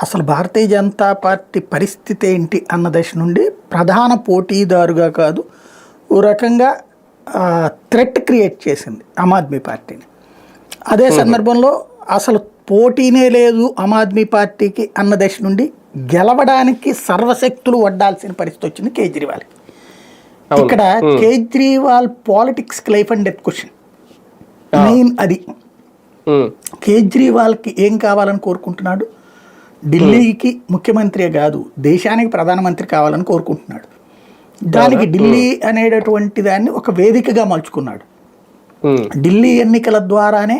అసలు భారతీయ జనతా పార్టీ పరిస్థితి ఏంటి అన్న దశ నుండి ప్రధాన పోటీదారుగా కాదు, ఓ రకంగా థ్రెట్ క్రియేట్ చేసింది ఆమ్ ఆద్మీ పార్టీని. అదే సందర్భంలో అసలు పోటీనే లేదు ఆమ్ ఆద్మీ పార్టీకి అన్న దశ నుండి గెలవడానికి సర్వశక్తులు వడ్డాల్సిన పరిస్థితి వచ్చింది కేజ్రీవాల్కి. ఇక్కడ కేజ్రీవాల్ పాలిటిక్స్కి life and death question main. అది కేజ్రీవాల్కి ఏం కావాలని కోరుకుంటున్నాడు? ఢిల్లీకి ముఖ్యమంత్రి కాదు, దేశానికి ప్రధానమంత్రి కావాలని కోరుకుంటున్నాడు. దానికి ఢిల్లీ అనేటటువంటి దాన్ని ఒక వేదికగా మలుచుకున్నాడు. ఢిల్లీ ఎన్నికల ద్వారానే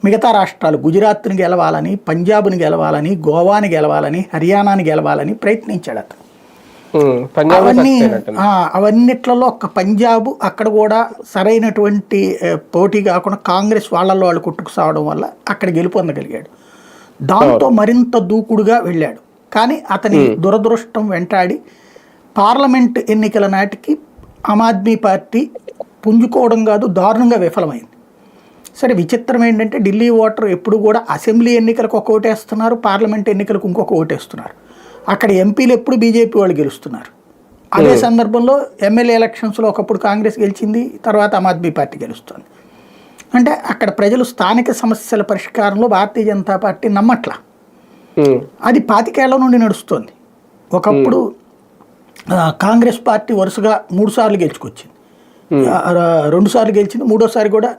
మిగతా రాష్ట్రాలు గుజరాత్ని గెలవాలని, పంజాబ్ని గెలవాలని, గోవాని గెలవాలని, హర్యానాని గెలవాలని ప్రయత్నించాడు అతను. అవన్నిట్లలో ఒక పంజాబ్ అక్కడ కూడా సరైనటువంటి పోటీ కాకుండా కాంగ్రెస్ వాళ్ళల్లో వాళ్ళు కొట్టుకు సావడం వల్ల అక్కడ గెలుపొందగలిగాడు. దాంతో మరింత దూకుడుగా వెళ్ళాడు. కానీ అతని దురదృష్టం వెంటాడి పార్లమెంట్ ఎన్నికల నాటికి ఆమ్ ఆద్మీ పార్టీ పుంజుకోవడం కాదు, దారుణంగా విఫలమైంది. సరే, విచిత్రం ఏంటంటే ఢిల్లీ ఓటర్ ఎప్పుడు కూడా అసెంబ్లీ ఎన్నికలకు ఒక ఓటేస్తున్నారు, పార్లమెంట్ ఎన్నికలకు ఇంకొక ఓటేస్తున్నారు. అక్కడ ఎంపీలు ఎప్పుడు బీజేపీ వాళ్ళు గెలుస్తున్నారు. అదే సందర్భంలో ఎమ్మెల్యే ఎలక్షన్స్లో ఒకప్పుడు కాంగ్రెస్ గెలిచింది, తర్వాత ఆమ్ ఆద్మీ పార్టీ గెలుస్తుంది. అంటే అక్కడ ప్రజలు స్థానిక సమస్యల పరిష్కారంలో భారతీయ జనతా పార్టీ నమ్మట్లా. అది 25 ఏళ్ల నుండి నడుస్తుంది. ఒకప్పుడు కాంగ్రెస్ పార్టీ వరుసగా 3 సార్లు గెలుచుకొచ్చింది, 2 సార్లు గెలిచింది, 3వ సారి కూడా